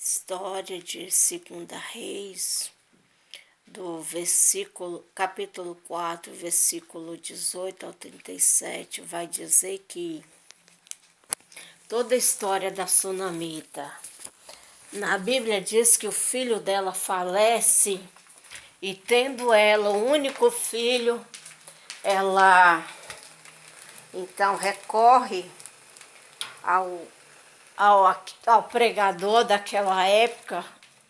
História de Segunda Reis, capítulo 4, versículo 18 ao 37, vai dizer que toda a história da Sunamita. Na Bíblia diz que o filho dela falece e, tendo ela o único filho, ela então recorre ao pregador daquela época,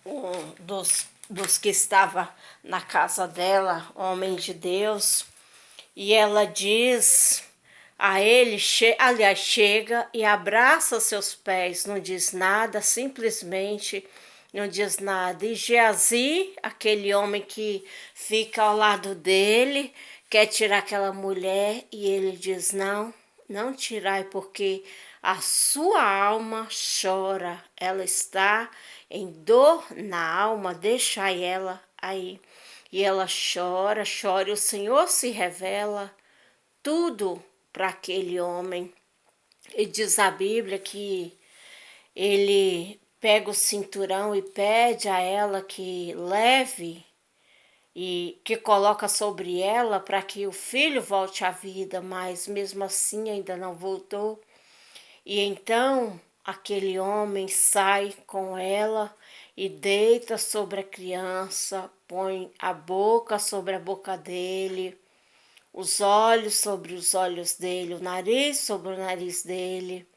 um dos que estava na casa dela, homem de Deus, e ela diz a ele, chega e abraça seus pés, não diz nada, simplesmente não diz nada. E Geazi, aquele homem que fica ao lado dele, quer tirar aquela mulher, e ele diz: não, não tirai, porque a sua alma chora, ela está em dor na alma, deixai ela aí. E ela chora, chora, e o Senhor se revela tudo para aquele homem. E diz a Bíblia que ele pega o cinturão e pede a ela que leve e que coloca sobre ela para que o filho volte à vida, mas mesmo assim ainda não voltou. E então aquele homem sai com ela e deita sobre a criança, põe a boca sobre a boca dele, os olhos sobre os olhos dele, o nariz sobre o nariz dele.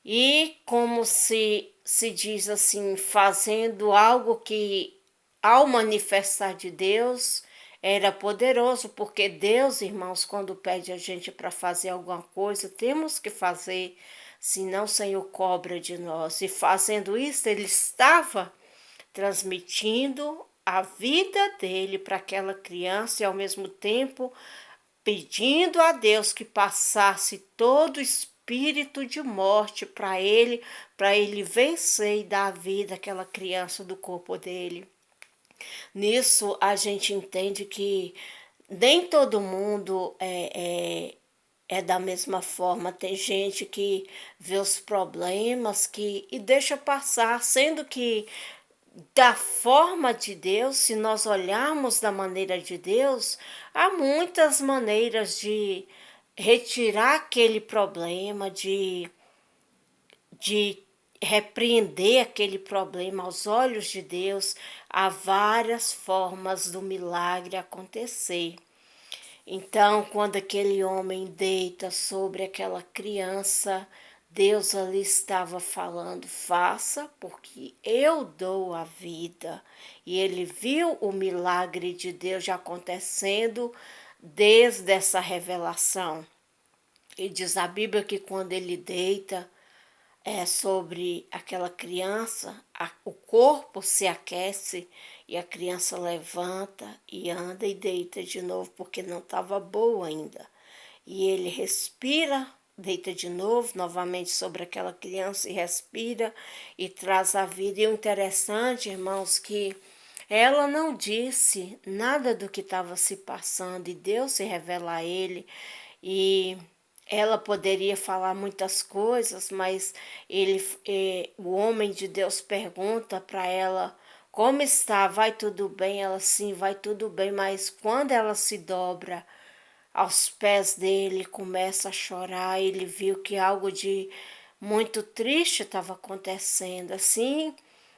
E como se diz assim, fazendo algo que, ao manifestar de Deus, era poderoso, porque Deus, irmãos, quando pede a gente para fazer alguma coisa, temos que fazer, senão o Senhor cobra de nós. E fazendo isso, ele estava transmitindo a vida dele para aquela criança e, ao mesmo tempo, pedindo a Deus que passasse todo o espírito de morte para ele vencer e dar a vida àquela criança do corpo dele. Nisso a gente entende que nem todo mundo é da mesma forma. Tem gente que vê os problemas e deixa passar, sendo que da forma de Deus, se nós olharmos da maneira de Deus, há muitas maneiras de retirar aquele problema, de repreender aquele problema aos olhos de Deus. Há várias formas do milagre acontecer. Então, quando aquele homem deita sobre aquela criança, Deus ali estava falando: faça, porque eu dou a vida. E ele viu o milagre de Deus já acontecendo desde essa revelação. E diz a Bíblia que quando ele deita sobre aquela criança, o corpo se aquece e a criança levanta e anda e deita de novo, porque não estava boa ainda. E ele respira, deita de novo, novamente sobre aquela criança e respira e traz a vida. E o interessante, irmãos, que ela não disse nada do que estava se passando, e Deus se revela a ele. E ela poderia falar muitas coisas, mas o homem de Deus pergunta para ela como está, vai tudo bem? Ela: sim, vai tudo bem. Mas quando ela se dobra aos pés dele, começa a chorar, ele viu que algo de muito triste estava acontecendo. Assim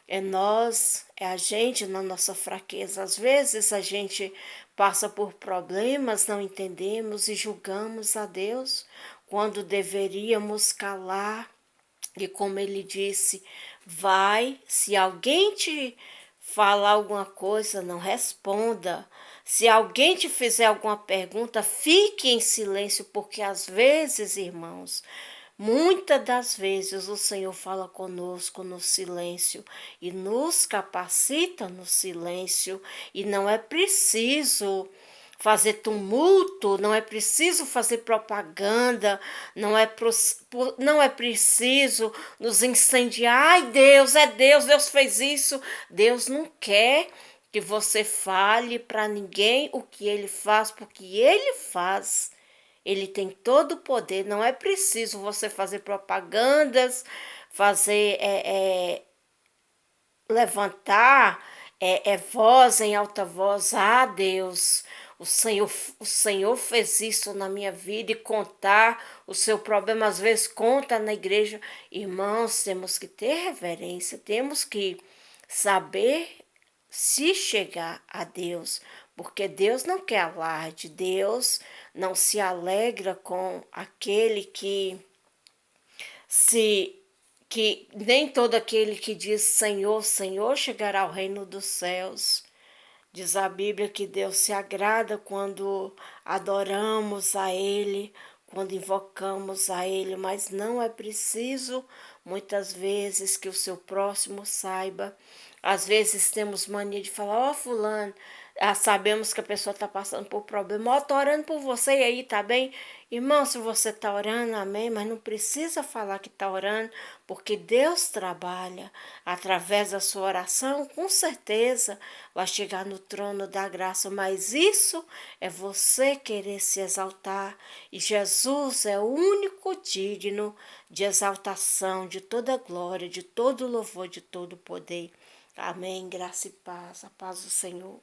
é a gente na nossa fraqueza. Às vezes a gente passa por problemas, não entendemos e julgamos a Deus quando deveríamos calar. E como ele disse, vai, se alguém te falar alguma coisa, não responda. Se alguém te fizer alguma pergunta, fique em silêncio, porque às vezes, irmãos, muitas das vezes o Senhor fala conosco no silêncio e nos capacita no silêncio, e não é preciso fazer tumulto, não é preciso fazer propaganda, não é preciso nos incendiar. Ai, Deus, é Deus, Deus fez isso. Deus não quer que você fale para ninguém o que ele faz, porque ele faz. Ele tem todo o poder, não é preciso você fazer propagandas, fazer levantar voz em alta voz, ah Deus, o Senhor fez isso na minha vida, e contar o seu problema, às vezes conta na igreja. Irmãos, temos que ter reverência, temos que saber se chegar a Deus, porque Deus não quer alarde, Deus não se alegra com aquele se que nem todo aquele que diz Senhor, Senhor chegará ao reino dos céus. Diz a Bíblia que Deus se agrada quando adoramos a Ele, quando invocamos a Ele, mas não é preciso muitas vezes que o seu próximo saiba. Às vezes temos mania de falar, ó fulano, sabemos que a pessoa está passando por problema, ó, tô orando por você e aí, tá bem? Irmão, se você está orando, amém, mas não precisa falar que está orando, porque Deus trabalha através da sua oração, com certeza vai chegar no trono da graça, mas isso é você querer se exaltar, e Jesus é o único digno de exaltação, de toda glória, de todo louvor, de todo poder. Amém, graça e paz, a paz do Senhor.